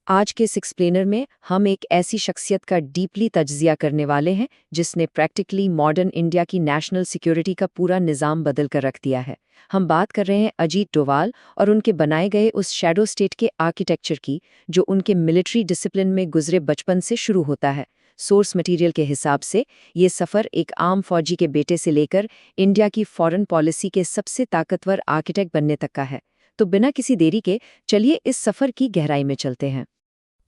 آج کے اس ایکسپلینر میں ہم ایک ایسی شخصیت کا ڈیپلی تجزیہ کرنے والے ہیں جس نے پریکٹیکلی ماڈرن انڈیا کی نیشنل سیکیورٹی کا پورا نظام بدل کر رکھ دیا ہے۔ ہم بات کر رہے ہیں اجیت ڈووال اور ان کے بنائے گئے اس شیڈو اسٹیٹ کے آرکیٹیکچر کی جو ان کے ملٹری ڈسپلن میں گزرے بچپن سے شروع ہوتا ہے۔ سورس مٹیریل کے حساب سے یہ سفر ایک عام فوجی کے بیٹے سے لے کر انڈیا کی فارن پالیسی کے سب سے طاقتور آرکیٹیکٹ بننے تک کا ہے۔ تو بنا کسی دیری کے چلیے اس سفر کی گہرائی میں چلتے ہیں۔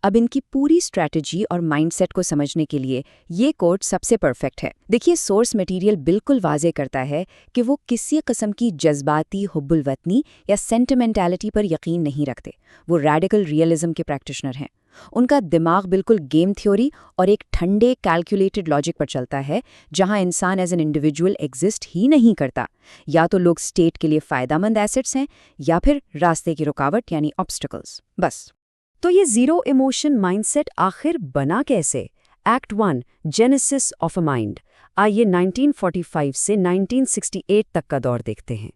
اب ان کی پوری اسٹریٹجی اور مائنڈ سیٹ کو سمجھنے کے لیے یہ کوٹ سب سے پرفیکٹ ہے۔ دیکھیے، سورس مٹیریل بالکل واضح کرتا ہے کہ وہ کسی قسم کی جذباتی حب الوطنی یا سینٹیمنٹیلٹی پر یقین نہیں رکھتے۔ وہ ریڈیکل ریئلزم کے پریکٹیشنر ہیں۔ ان کا دماغ بالکل گیم تھیوری اور ایک ٹھنڈے کیلکولیٹڈ لاجک پر چلتا ہے، جہاں انسان ایز این انڈیویجول ایگزسٹ ہی نہیں کرتا۔ یا تو لوگ اسٹیٹ کے لیے فائدہ مند ایسٹس ہیں یا پھر راستے کی رکاوٹ یعنی آبسٹیکلز، بس۔ تو یہ زیرو ایموشن مائنڈ سیٹ آخر بنا کیسے؟ Act 1 Genesis of a mind. آئیے 1945 سے 1968 تک کا دور دیکھتے ہیں۔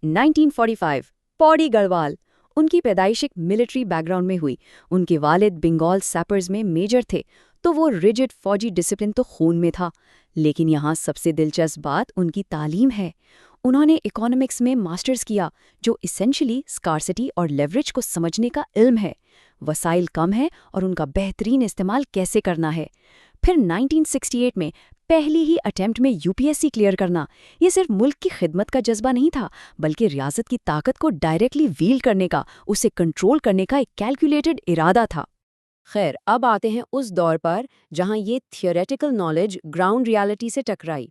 1945 پوڑی گڑھوال۔ ان کی پیدائش ایک ملٹری بیک گراؤنڈ میں ہوئی۔ ان کے والد بنگال سیپرز میں میجر تھے، تو وہ ریجڈ فوجی ڈسپلن تو خون میں تھا۔ لیکن یہاں سب سے دلچسپ بات ان کی تعلیم ہے۔ انہوں نے اکانومکس میں ماسٹرز کیا، جو اسینشلی اسکارسٹی اور لیوریج کو سمجھنے کا علم ہے۔ وسائل کم ہیں اور ان کا بہترین استعمال کیسے کرنا ہے۔ پھر 1968 میں پہلی ہی اٹیمپٹ میں UPSC کلیئر کرنا، یہ صرف ملک کی خدمت کا جذبہ نہیں تھا، بلکہ ریاست کی طاقت کو ڈائریکٹلی ویل کرنے کا، اسے کنٹرول کرنے کا ایک کیلکولیٹڈ ارادہ تھا۔ خیر، اب آتے ہیں اس دور پر جہاں یہ تھیوریٹیکل نالج گراؤنڈ ریالٹی سے ٹکرائی۔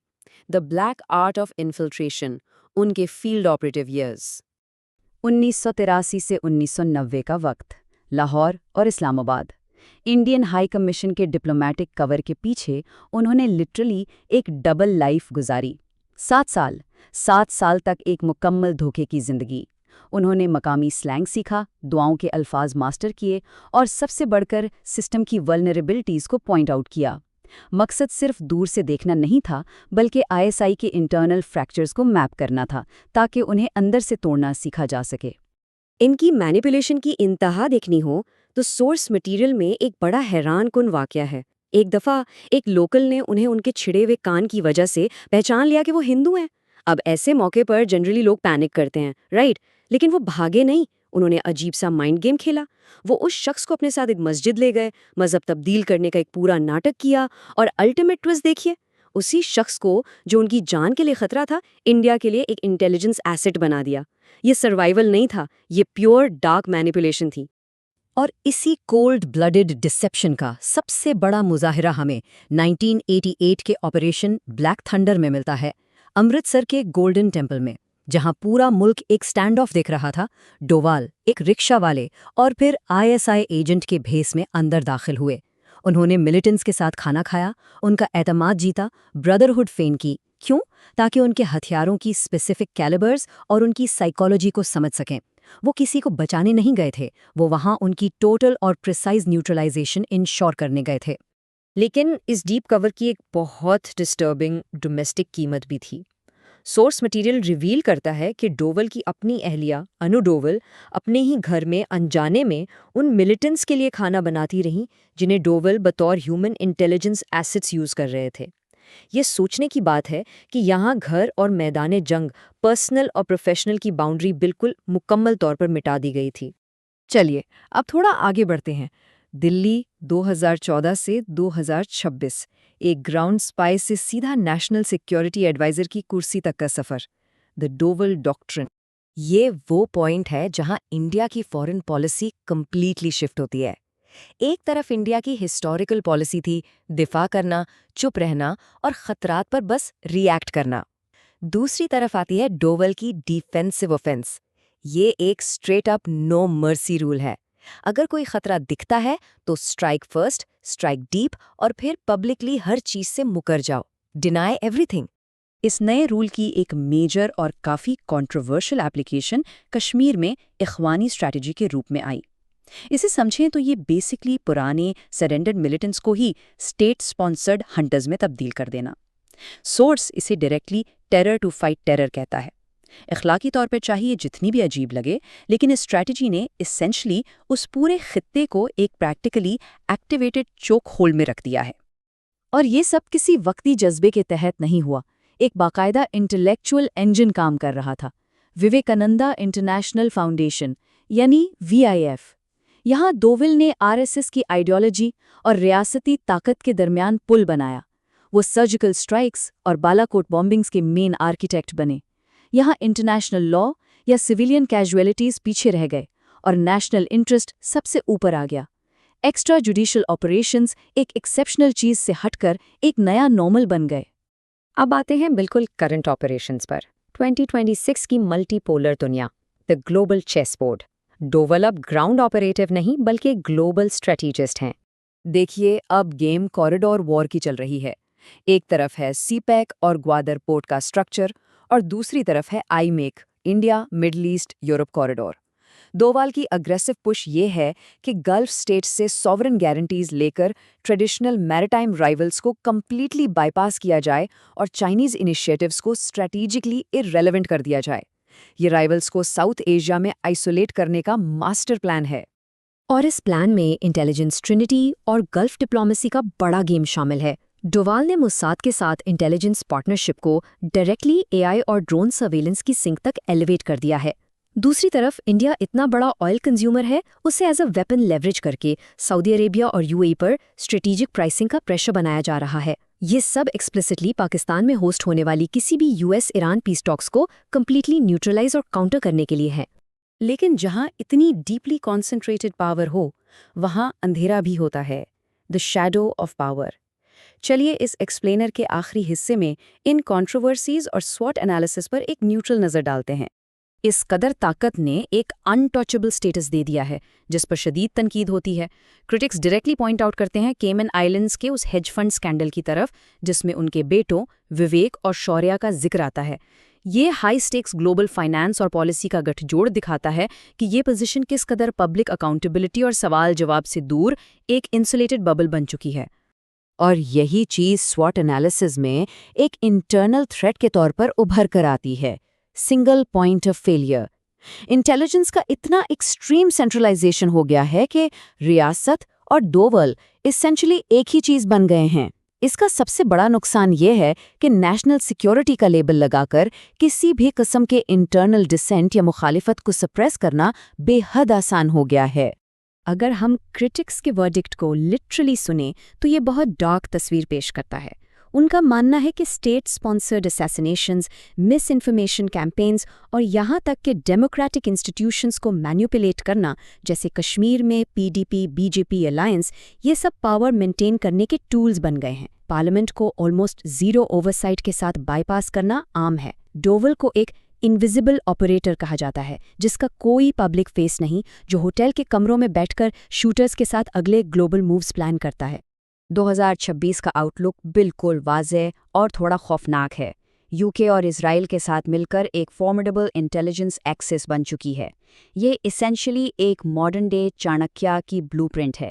The black art of infiltration, ان کے فیلڈ آپریٹو ایئرز۔ 1983 سے 1990 کا وقت، لاہور اور اسلام آباد۔ انڈین ہائی کمیشن کے ڈپلومیٹک کور کے پیچھے انہوں نے لٹرلی ایک ڈبل لائف گزاری۔ 7 سال تک ایک مکمل دھوکے کی زندگی۔ انہوں نے مقامی سلینگ سیکھا، دعاؤں کے الفاظ ماسٹر کیے اور سب سے بڑھ کر سسٹم کی ولنریبلٹیز کو پوائنٹ آؤٹ کیا۔ مقصد صرف دور سے دیکھنا نہیں تھا، بلکہ ISI کے انٹرنل فریکچرز کو میپ کرنا تھا تاکہ انہیں اندر سے توڑنا سیکھا جا سکے۔ ان کی مینیپولیشن کی انتہا دیکھنی ہو تو سورس مٹیریل میں ایک بڑا حیران کن واقعہ ہے۔ ایک دفعہ ایک لوکل نے انہیں ان کے چھڑے ہوئے کان کی وجہ سے پہچان لیا کہ وہ ہندو ہیں۔ اب ایسے موقع پر جنرلی لوگ پینک کرتے ہیں، رائٹ؟ لیکن وہ بھاگے نہیں، انہوں نے عجیب سا مائنڈ گیم کھیلا۔ وہ اس شخص کو اپنے ساتھ ایک مسجد لے گئے، مذہب تبدیل کرنے کا ایک پورا ناٹک کیا، اور الٹیمیٹ ٹویسٹ دیکھیے، اسی شخص کو جو ان کی جان کے لیے خطرہ تھا، انڈیا کے لیے ایک انٹیلیجنس ایسٹ بنا دیا۔ یہ سروائیول نہیں تھا، یہ پیور ڈارک مینیپولیشن تھی۔ اور اسی کولڈ بلڈڈ ڈسیپشن کا سب سے بڑا مظاہرہ ہمیں 1988 کے آپریشن بلیک تھنڈر میں ملتا ہے، امرتسر کے گولڈن ٹیمپل میں، جہاں پورا ملک ایک سٹینڈ آف دیکھ رہا تھا۔ ڈووال ایک رکشہ والے اور پھر ISI ایجنٹ کے بھیس میں اندر داخل ہوئے۔ انہوں نے ملیٹنٹس کے ساتھ کھانا کھایا، ان کا اعتماد جیتا، بردرہڈ فین کی۔ کیوں؟ تاکہ ان کے ہتھیاروں کی اسپیسیفک کیلیبرز اور ان کی سائیکالوجی کو سمجھ سکیں۔ وہ کسی کو بچانے نہیں گئے تھے، وہ وہاں ان کی ٹوٹل اور پریسائز نیوٹرلائزیشن انشور کرنے گئے تھے۔ لیکن اس ڈیپ کور کی ایک بہت ڈسٹربنگ ڈومیسٹک قیمت بھی تھی۔ سورس مٹیریل ریویل کرتا ہے کہ ڈوول کی اپنی اہلیہ انو ڈوول اپنے ہی گھر میں انجانے میں ان ملیٹنٹس کے لیے کھانا بناتی رہیں جنہیں ڈوول بطور ہیومن انٹیلیجنس ایسٹس یوز کر رہے تھے۔ یہ سوچنے کی بات ہے کہ یہاں گھر اور میدان جنگ، پرسنل اور پروفیشنل کی باؤنڈری بالکل مکمل طور پر مٹا دی گئی تھی۔ چلیے اب تھوڑا آگے بڑھتے ہیں۔ دلی 2014 سے 2026، ایک گراؤنڈ سپائی سے سیدھا نیشنل سیکیورٹی ایڈوائزر کی کرسی تک کا سفر، دی ڈوول ڈاکٹرن۔ یہ وہ پوائنٹ ہے جہاں انڈیا کی فارن پالیسی کمپلیٹلی شفٹ ہوتی ہے۔ ایک طرف انڈیا کی ہسٹوریکل پالیسی تھی دفاع کرنا، چپ رہنا اور خطرات پر بس ری ایکٹ کرنا۔ دوسری طرف آتی ہے ڈوول کی ڈیفینسو اوفینس۔ یہ ایک اسٹریٹ اپ نو مرسی رول ہے۔ اگر کوئی خطرہ دکھتا ہے تو اسٹرائک فرسٹ، اسٹرائک ڈیپ اور پھر پبلکلی ہر چیز سے مکر جاؤ، ڈینائی ایوری تھنگ۔ اس نئے رول کی ایک میجر اور کافی کنٹروورشل ایپلیکیشن کشمیر میں اخوانی اسٹریٹجی کے روپ میں آئی۔ اسے سمجھیں تو یہ بیسکلی پرانے سرنڈرڈ ملیٹنٹس کو ہی اسٹیٹ اسپانسرڈ ہنٹرز میں تبدیل کر دینا۔ سورس اسے directly terror to fight terror کہتا ہے۔ اخلاقی طور پر چاہیے جتنی بھی عجیب لگے، لیکن اس اسٹریٹجی نے اسینشلی اس پورے خطے کو ایک پریکٹیکلی ایکٹیویٹڈ چوک ہول میں رکھ دیا ہے۔ اور یہ سب کسی وقتی جذبے کے تحت نہیں ہوا، ایک باقاعدہ انٹلیکچول انجن کام کر رہا تھا، وویکانندا انٹرنیشنل فاؤنڈیشن یعنی VIF۔ یہاں ڈوول نے RSS کی آئیڈیالوجی اور ریاستی طاقت کے درمیان پل بنایا۔ وہ سرجیکل سٹرائکس اور بالاکوٹ بامبنگز کے مین آرکیٹیکٹ بنے۔ یہاں انٹرنیشنل لا یا سویلین کیجویلٹیز پیچھے رہ گئے اور نیشنل انٹرسٹ سب سے اوپر آ گیا۔ ایکسٹرا جوڈیشل آپریشنز ایک ایکسیپشنل چیز سے ہٹ کر ایک نیا نارمل بن گئے۔ اب آتے ہیں بالکل کرنٹ آپریشنز پر۔ 2026 کی ملٹی پولر دنیا، the global chessboard. Doval اب گراؤنڈ آپریٹو نہیں بلکہ گلوبل اسٹریٹیجسٹ ہیں۔ دیکھیے، اب گیم کوریڈور وار کی چل رہی ہے۔ ایک طرف ہے CPEC اور گوادر پورٹ کا سٹرکچر، اور دوسری طرف ہے IMEC، India middle east Europe corridor. Doval کی اگریسو پش یہ ہے کہ گلف سٹیٹس سے سوورن گارنٹیز لے کر ٹریڈیشنل میریٹائم رائیولز کو کمپلیٹلی بائی پاس کیا جائے اور چائنیز انیشیٹوز کو اسٹریٹیجکلی ارریلیونٹ کر دیا جائے۔ یہ رائیولز کو ساؤتھ ایشیا میں آئسولیٹ کرنے کا ماسٹر پلان ہے۔ اور اس پلان میں انٹیلیجنس ٹرینٹی اور گلف ڈپلومیسی کا بڑا گیم شامل ہے۔ ڈووال نے موساد کے ساتھ انٹیلیجنس پارٹنرشپ کو ڈائریکٹلی AI اور ڈرون سرویلنس کی سنک تک ایلیویٹ کر دیا ہے۔ دوسری طرف انڈیا اتنا بڑا آئل کنزیومر ہے، اسے ایز اے ویپن لیوریج کر کے سعودی عربیہ اور UAE پر اسٹریٹیجک پرائسنگ کا پریشر بنایا جا رہا ہے۔ یہ سب ایکسپلسٹلی پاکستان میں ہوسٹ ہونے والی کسی بھی US ایران پیس ٹاکس کو کمپلیٹلی نیوٹرلائز اور کاؤنٹر کرنے کے لیے ہے۔ لیکن جہاں اتنی ڈیپلی کانسنٹریٹڈ پاور ہو، وہاں اندھیرا بھی ہوتا ہے، دی شیڈو آف پاور۔ چلیے اس ایکسپلینر کے آخری حصے میں ان کنٹروورسیز اور SWOT انالیسس پر ایک نیوٹرل نظر ڈالتے ہیں۔ اس قدر طاقت نے ایک انٹچبل سٹیٹس دے دیا ہے جس پر شدید تنقید ہوتی ہے۔ کرٹکس ڈائریکٹلی پوائنٹ آؤٹ کرتے ہیں کیمن آئلینڈز کے اس ہیج فنڈ سکینڈل کی طرف جس میں ان کے بیٹوں وویک اور شوریہ کا ذکر آتا ہے۔ یہ ہائی سٹیکس گلوبل فائنانس اور پالیسی کا گٹھ جوڑ دکھاتا ہے کہ یہ پوزیشن کس قدر پبلک اکاؤنٹیبلٹی اور سوال جواب سے دور ایک انسولیٹڈ ببل بن چکی ہے۔ اور یہی چیز SWOT انالیسز میں ایک انٹرنل تھریٹ کے طور پر ابھر کر آتی ہے، single point of failure. Intelligence کا اتنا ایکسٹریم سینٹرلائزیشن ہو گیا ہے کہ ریاست اور ڈوول اسینشلی ایک ہی چیز بن گئے ہیں۔ اس کا سب سے بڑا نقصان یہ ہے کہ نیشنل سیکیورٹی کا لیبل لگا کر کسی بھی قسم کے انٹرنل ڈسینٹ یا مخالفت کو سپریس کرنا بے حد آسان ہو گیا ہے۔ اگر ہم کرٹکس کے ورڈکٹ کو لٹرلی سنیں تو یہ بہت ڈارک تصویر پیش کرتا ہے۔ ان کا ماننا ہے کہ اسٹیٹ اسپانسرڈ اسیسینیشنز، مس انفارمیشن کیمپینز اور یہاں تک کہ ڈیموکریٹک انسٹیٹیوشنز کو مینیپولیٹ کرنا جیسے کشمیر میں PDP BJP الائنس، یہ سب پاور مینٹین کرنے کے ٹولز بن گئے ہیں۔ پارلیمنٹ کو آلموسٹ زیرو اوورسائٹ کے ساتھ بائی پاس کرنا عام ہے۔ ڈوول کو ایک انویزیبل آپریٹر کہا جاتا ہے جس کا کوئی پبلک فیس نہیں، جو ہوٹل کے کمروں میں بیٹھ کر شوٹرز کے ساتھ اگلے گلوبل مووز پلان کرتا ہے۔ 2026 کا آؤٹ لک بالکل واضح اور تھوڑا خوفناک ہے۔ UK اور اسرائیل کے ساتھ مل کر ایک فارمیڈیبل انٹیلیجنس ایکسس بن چکی ہے۔ یہ اسینشلی ایک ماڈرن ڈے چانکیہ کی بلو پرنٹ ہے،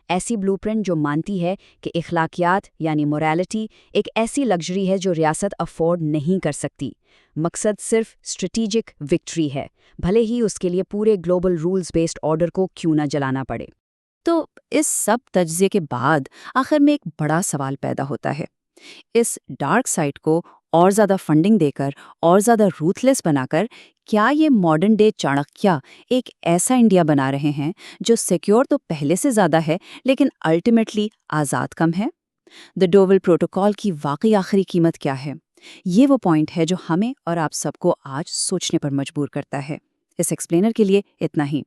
ایسی بلو پرنٹ جو مانتی ہے کہ اخلاقیات یعنی مورالٹی ایک ایسی لگژری ہے جو ریاست افورڈ نہیں کر سکتی۔ مقصد صرف اسٹریٹیجک وکٹری ہے، بھلے ہی اس کے لیے پورے گلوبل رولز بیسڈ آرڈر کو کیوں نہ جلانا پڑے۔ تو اس سب تجزیے کے بعد آخر میں ایک بڑا سوال پیدا ہوتا ہے، اس ڈارک سائڈ کو اور زیادہ فنڈنگ دے کر اور زیادہ روتھلیس بنا کر کیا یہ ماڈرن ڈے چانکیہ ایک ایسا انڈیا بنا رہے ہیں جو سیکیور تو پہلے سے زیادہ ہے لیکن الٹیمیٹلی آزاد کم ہے؟ دی ڈوول پروٹوکال کی واقعی آخری قیمت کیا ہے؟ یہ وہ پوائنٹ ہے جو ہمیں اور آپ سب کو آج سوچنے پر مجبور کرتا ہے۔ اس ایکسپلینر کے لیے اتنا ہی۔